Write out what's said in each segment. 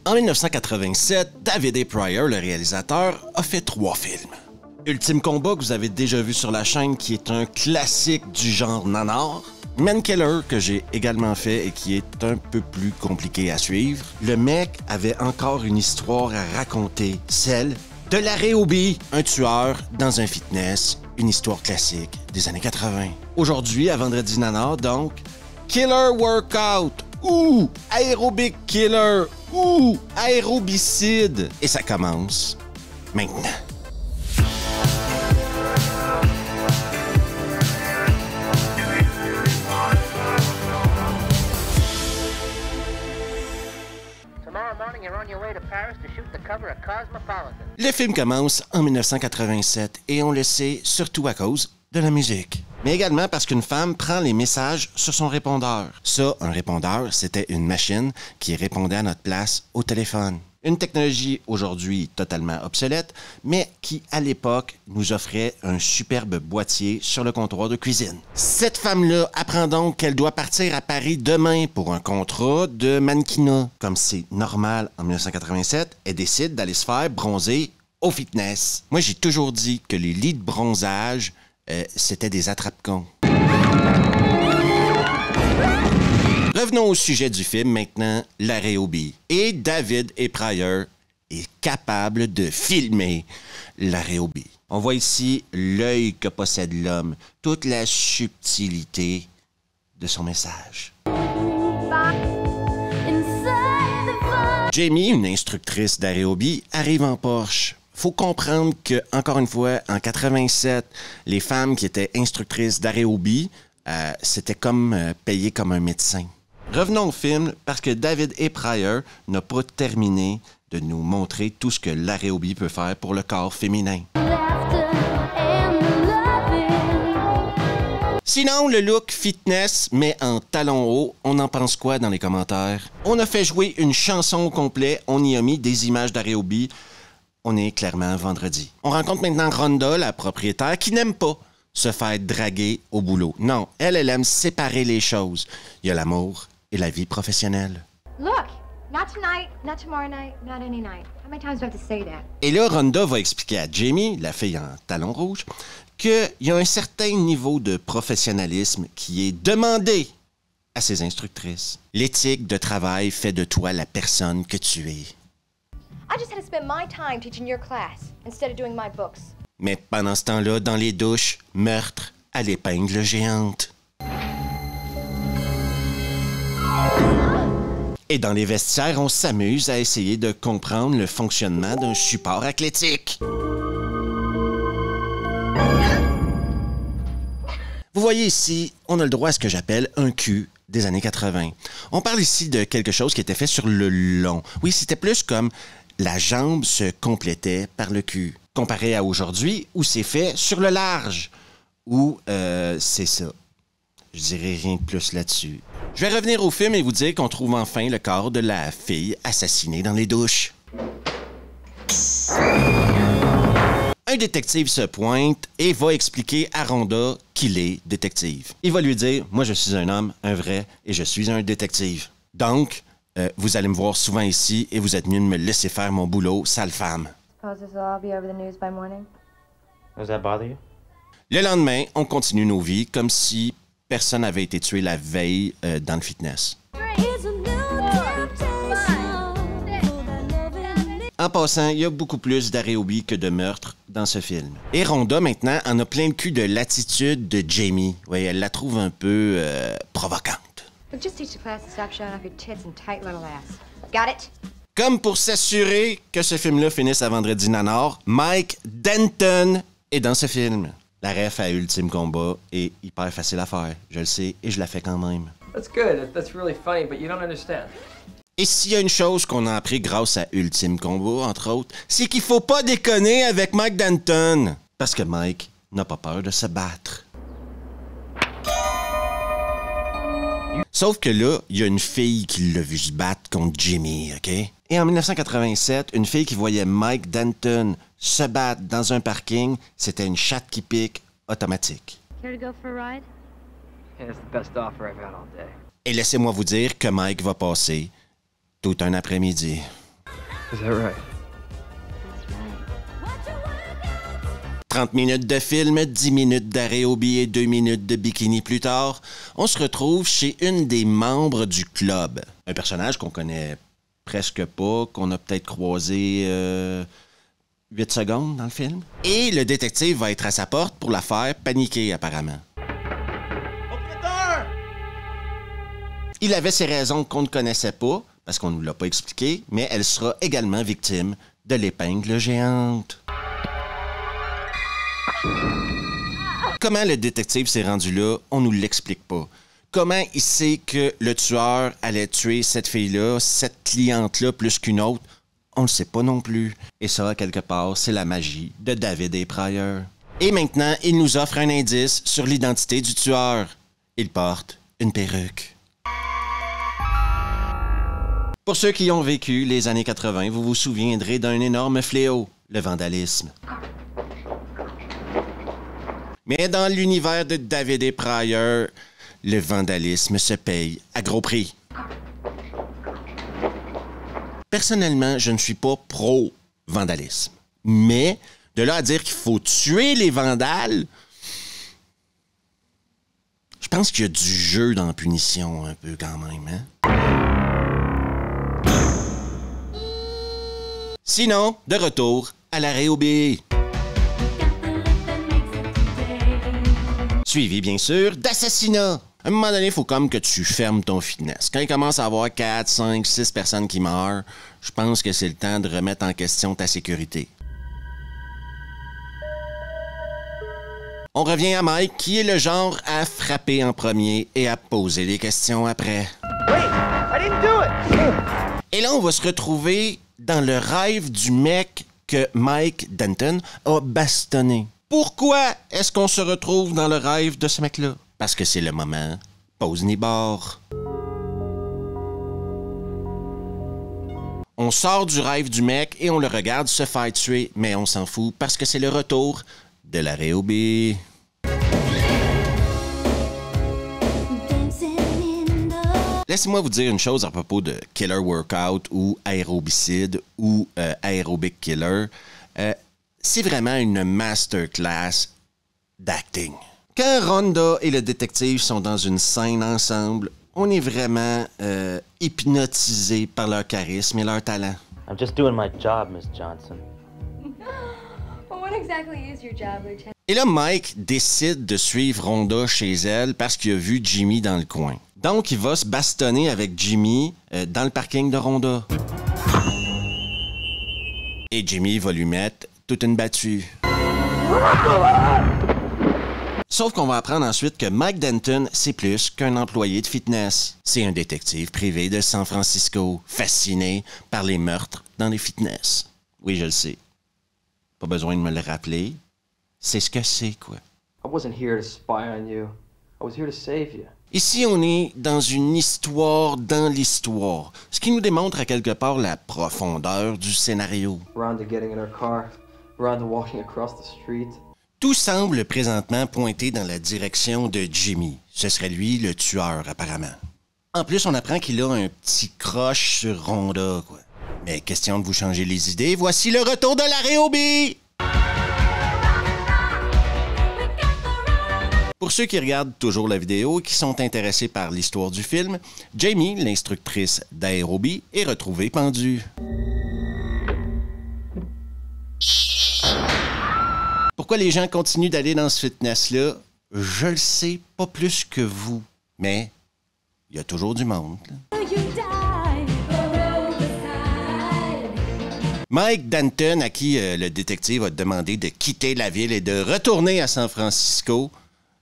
En 1987, David A. Pryor, le réalisateur, a fait 3 films. Ultime Combat, que vous avez déjà vu sur la chaîne, qui est un classique du genre nanar. Man Killer, que j'ai également fait et qui est un peu plus compliqué à suivre. Le mec avait encore une histoire à raconter, celle de Larry Hoby, un tueur dans un fitness, une histoire classique des années 80. Aujourd'hui, à Vendredi Nanar, donc, Killer Workout ou Aerobic Killer ou Aérobicide. Et ça commence maintenant. Le film commence en 1987 et on le sait surtout à cause de la musique. Mais également parce qu'une femme prend les messages sur son répondeur. Ça, un répondeur, c'était une machine qui répondait à notre place au téléphone. Une technologie aujourd'hui totalement obsolète, mais qui, à l'époque, nous offrait un superbe boîtier sur le comptoir de cuisine. Cette femme-là apprend donc qu'elle doit partir à Paris demain pour un contrat de mannequinat. Comme c'est normal en 1987, elle décide d'aller se faire bronzer au fitness. Moi, j'ai toujours dit que les lits de bronzage, c'était des attrape-cons. Revenons au sujet du film maintenant, Larry Hoby. Et David A. Pryor est capable de filmer Larry Hoby. On voit ici l'œil que possède l'homme, toute la subtilité de son message. Jamie, une instructrice d'Larry Hoby, arrive en Porsche. Faut comprendre que, encore une fois, en 87, les femmes qui étaient instructrices d'Larry Hoby, c'était comme payé comme un médecin. Revenons au film parce que David A. Pryor n'a pas terminé de nous montrer tout ce que Larry Hoby peut faire pour le corps féminin. Sinon, le look fitness, mais en talons hauts, on en pense quoi dans les commentaires? On a fait jouer une chanson au complet, on y a mis des images d'Larry Hoby. On est clairement vendredi. On rencontre maintenant Rhonda, la propriétaire, qui n'aime pas se faire draguer au boulot. Non, elle aime séparer les choses. Il y a l'amour et la vie professionnelle. Look, not tonight, not tomorrow night, not any night. How many times do I have to say that? Et là, Rhonda va expliquer à Jamie, la fille en talons rouges, qu'il y a un certain niveau de professionnalisme qui est demandé à ses instructrices. L'éthique de travail fait de toi la personne que tu es. I just had to spend my time teaching your class instead of doing my books. Mais pendant ce temps-là, dans les douches, meurtre à l'épingle géante. Et dans les vestiaires, on s'amuse à essayer de comprendre le fonctionnement d'un support athlétique. Vous voyez ici, on a le droit à ce que j'appelle un cul des années 80. On parle ici de quelque chose qui était fait sur le long. Oui, c'était plus comme la jambe se complétait par le cul. Comparé à aujourd'hui, où c'est fait sur le large. Où c'est ça. Je dirais rien de plus là-dessus. Je vais revenir au film et vous dire qu'on trouve enfin le corps de la fille assassinée dans les douches. Un détective se pointe et va expliquer à Rhonda qu'il est détective. Il va lui dire « Moi, je suis un homme, un vrai, et je suis un détective. Donc, vous allez me voir souvent ici et vous êtes mieux de me laisser faire mon boulot, sale femme. » Le lendemain, on continue nos vies comme si personne n'avait été tué la veille dans le fitness. En passant, il y a beaucoup plus d'Larry Hoby que de meurtres dans ce film. Et Rhonda, maintenant, en a plein le cul de l'attitude de Jamie. Oui, elle la trouve un peu provocante. Comme pour s'assurer que ce film-là finisse à Vendredi Nanar, Mike Denton est dans ce film. La ref à Ultime Combat est hyper facile à faire. Je le sais et je la fais quand même. That's good. That's really funny, but you don't understand. Et s'il y a une chose qu'on a appris grâce à Ultime Combat, entre autres, c'est qu'il faut pas déconner avec Mike Denton. Parce que Mike n'a pas peur de se battre. Sauf que là, il y a une fille qui l'a vu se battre contre Jimmy, OK? Et en 1987, une fille qui voyait Mike Denton se battre dans un parking, c'était une chatte qui pique automatique. Care to go for a ride? Yeah, it's the best offer I've had all day. Et laissez-moi vous dire que Mike va passer tout un après-midi. Is that right? That's right. 30 minutes de film, 10 minutes d'arrêt au billet, 2 minutes de bikini plus tard, on se retrouve chez une des membres du club. Un personnage qu'on connaît presque pas, qu'on a peut-être croisé 8 secondes dans le film. Et le détective va être à sa porte pour la faire paniquer, apparemment. Il avait ses raisons qu'on ne connaissait pas, parce qu'on ne nous l'a pas expliqué, mais elle sera également victime de l'épingle géante. Comment le détective s'est rendu là, on nous l'explique pas. Comment il sait que le tueur allait tuer cette fille-là, cette cliente-là plus qu'une autre, on le sait pas non plus. Et ça, quelque part, c'est la magie de David A. Pryor. Et maintenant, il nous offre un indice sur l'identité du tueur. Il porte une perruque. Pour ceux qui ont vécu les années 80, vous vous souviendrez d'un énorme fléau, le vandalisme. Mais dans l'univers de David A. Pryor, le vandalisme se paye à gros prix. Personnellement, je ne suis pas pro-vandalisme. Mais de là à dire qu'il faut tuer les vandales, je pense qu'il y a du jeu dans la punition un peu quand même, hein? Sinon, de retour à l'arrêt au billet. Suivi, bien sûr, d'assassinat. À un moment donné, il faut comme que tu fermes ton fitness. Quand il commence à avoir 4, 5, 6 personnes qui meurent, je pense que c'est le temps de remettre en question ta sécurité. On revient à Mike, qui est le genre à frapper en premier et à poser les questions après. Wait! I didn't do it! Et là, on va se retrouver dans le rêve du mec que Mike Denton a bastonné. Pourquoi est-ce qu'on se retrouve dans le rêve de ce mec-là? Parce que c'est le moment pause ni barre. On sort du rêve du mec et on le regarde se faire tuer, mais on s'en fout parce que c'est le retour de l'arrêt au billet. Laissez-moi vous dire une chose à propos de Killer Workout ou Aérobicide ou Aerobic Killer. C'est vraiment une masterclass d'acting. Quand Rhonda et le détective sont dans une scène ensemble, on est vraiment hypnotisé par leur charisme et leur talent. I'm just doing my job, Miss Johnson. Well, what exactly is your job, Lieutenant? Et là, Mike décide de suivre Rhonda chez elle parce qu'il a vu Jimmy dans le coin. Donc, il va se bastonner avec Jimmy dans le parking de Rhonda. Et Jimmy va lui mettre toute une battue. Sauf qu'on va apprendre ensuite que Mike Denton, c'est plus qu'un employé de fitness. C'est un détective privé de San Francisco, fasciné par les meurtres dans les fitness. Oui, je le sais. Pas besoin de me le rappeler. C'est ce que c'est, quoi. I wasn't here to spy on you. I was here to save you. Ici, on est dans une histoire dans l'histoire, ce qui nous démontre à quelque part la profondeur du scénario. Rhonda getting in her car. Rhonda walking across the street. Tout semble présentement pointer dans la direction de Jimmy. Ce serait lui le tueur, apparemment. En plus, on apprend qu'il a un petit croche sur Rhonda, quoi. Mais question de vous changer les idées, voici le retour de l'arrêt au billet! Pour ceux qui regardent toujours la vidéo et qui sont intéressés par l'histoire du film, Jamie, l'instructrice d'Aérobie, est retrouvée pendue. Pourquoi les gens continuent d'aller dans ce fitness-là? Je le sais pas plus que vous, mais il y a toujours du monde. Mike Denton, à qui le détective a demandé de quitter la ville et de retourner à San Francisco,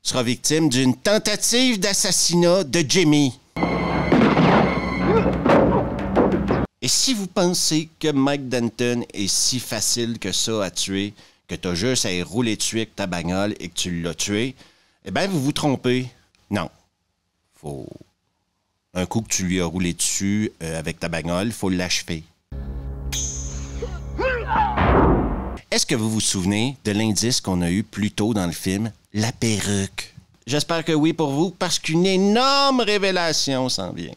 sera victime d'une tentative d'assassinat de Jimmy. Et si vous pensez que Mike Denton est si facile que ça à tuer, que t'as juste à y rouler dessus avec ta bagnole et que tu l'as tué, eh bien, vous vous trompez. Non. Faut... Un coup que tu lui as roulé dessus avec ta bagnole, il faut l'achever. Est-ce que vous vous souvenez de l'indice qu'on a eu plus tôt dans le film, la perruque? J'espère que oui pour vous, parce qu'une énorme révélation s'en vient.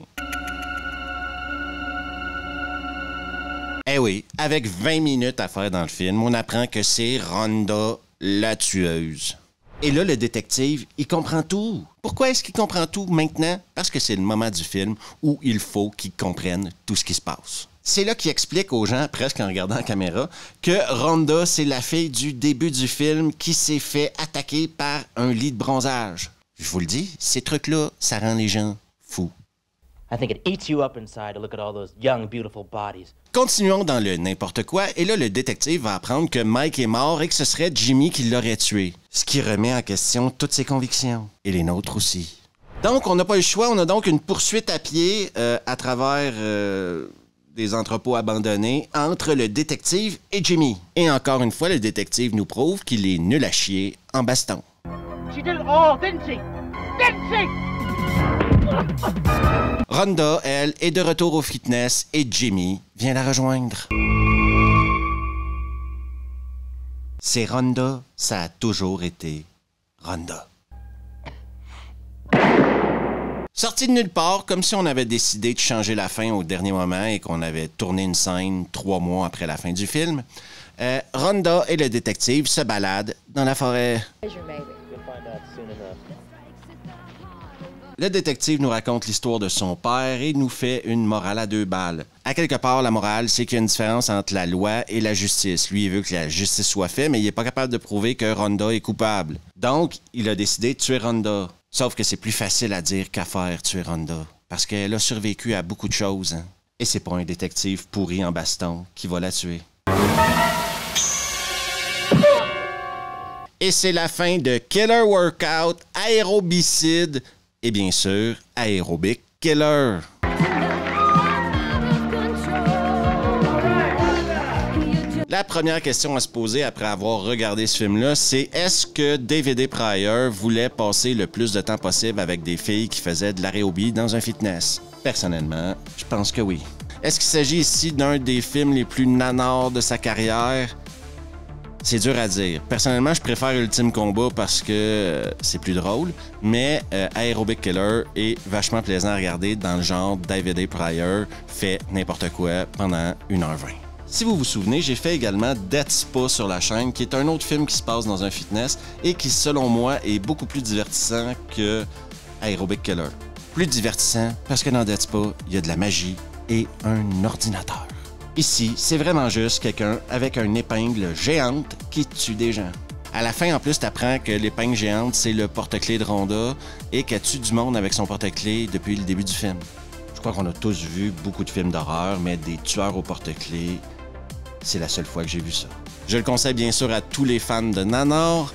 Eh oui, avec 20 minutes à faire dans le film, on apprend que c'est Rhonda la tueuse. Et là, le détective, il comprend tout. Pourquoi est-ce qu'il comprend tout maintenant? Parce que c'est le moment du film où il faut qu'il comprenne tout ce qui se passe. C'est là qu'il explique aux gens, presque en regardant la caméra, que Rhonda, c'est la fille du début du film qui s'est fait attaquer par un lit de bronzage. Je vous le dis, ces trucs-là, ça rend les gens fous. I think it eats you up inside to look at all those young, beautiful bodies. Continuons dans le n'importe quoi, et là, le détective va apprendre que Mike est mort et que ce serait Jimmy qui l'aurait tué. Ce qui remet en question toutes ses convictions. Et les nôtres aussi. Donc, on n'a pas eu le choix. On a donc une poursuite à pied à travers des entrepôts abandonnés entre le détective et Jimmy. Et encore une fois, le détective nous prouve qu'il est nul à chier en baston. She did it all, didn't she? Didn't she? Rhonda, elle, est de retour au fitness et Jimmy vient la rejoindre. C'est Rhonda, ça a toujours été Rhonda. Sorti de nulle part, comme si on avait décidé de changer la fin au dernier moment et qu'on avait tourné une scène 3 mois après la fin du film, Rhonda et le détective se baladent dans la forêt. Le détective nous raconte l'histoire de son père et nous fait une morale à 2 balles. À quelque part, la morale, c'est qu'il y a une différence entre la loi et la justice. Lui, il veut que la justice soit faite, mais il n'est pas capable de prouver que Rhonda est coupable. Donc, il a décidé de tuer Rhonda. Sauf que c'est plus facile à dire qu'à faire tuer Rhonda. Parce qu'elle a survécu à beaucoup de choses. Hein? Et c'est pas un détective pourri en baston qui va la tuer. Et c'est la fin de Killer Workout, Aérobicide et bien sûr, Aerobic Killer. La première question à se poser après avoir regardé ce film-là, c'est est-ce que David A. Pryor voulait passer le plus de temps possible avec des filles qui faisaient de l'aérobie dans un fitness? Personnellement, je pense que oui. Est-ce qu'il s'agit ici d'un des films les plus nanars de sa carrière? C'est dur à dire. Personnellement, je préfère Ultime Combat parce que c'est plus drôle, mais Aerobic Killer est vachement plaisant à regarder dans le genre David A. Pryor fait n'importe quoi pendant 1h20. Si vous vous souvenez, j'ai fait également Death Spa sur la chaîne, qui est un autre film qui se passe dans un fitness et qui, selon moi, est beaucoup plus divertissant que Aerobic Killer. Plus divertissant parce que dans Death Spa, il y a de la magie et un ordinateur. Ici, c'est vraiment juste quelqu'un avec une épingle géante qui tue des gens. À la fin, en plus, t'apprends que l'épingle géante, c'est le porte-clés de Rhonda et qu'elle tue du monde avec son porte-clés depuis le début du film. Je crois qu'on a tous vu beaucoup de films d'horreur, mais des tueurs au porte-clés, c'est la seule fois que j'ai vu ça. Je le conseille bien sûr à tous les fans de nanar.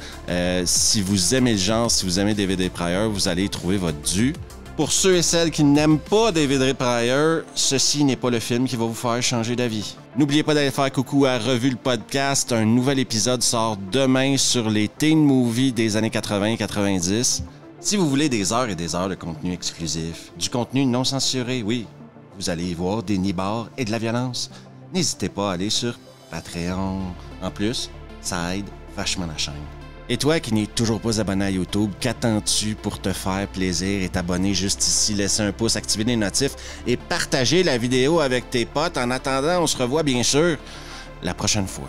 Si vous aimez le genre, si vous aimez David A. Pryor, vous allez y trouver votre dû. Pour ceux et celles qui n'aiment pas David A. Pryor, ceci n'est pas le film qui va vous faire changer d'avis. N'oubliez pas d'aller faire coucou à Revue le podcast. Un nouvel épisode sort demain sur les teen movies des années 80 et 90. Si vous voulez des heures et des heures de contenu exclusif, du contenu non censuré, oui, vous allez y voir des nibards et de la violence, n'hésitez pas à aller sur Patreon. En plus, ça aide vachement la chaîne. Et toi qui n'es toujours pas abonné à YouTube, qu'attends-tu pour te faire plaisir et t'abonner juste ici, laisser un pouce, activer les notifs et partager la vidéo avec tes potes. En attendant, on se revoit bien sûr la prochaine fois.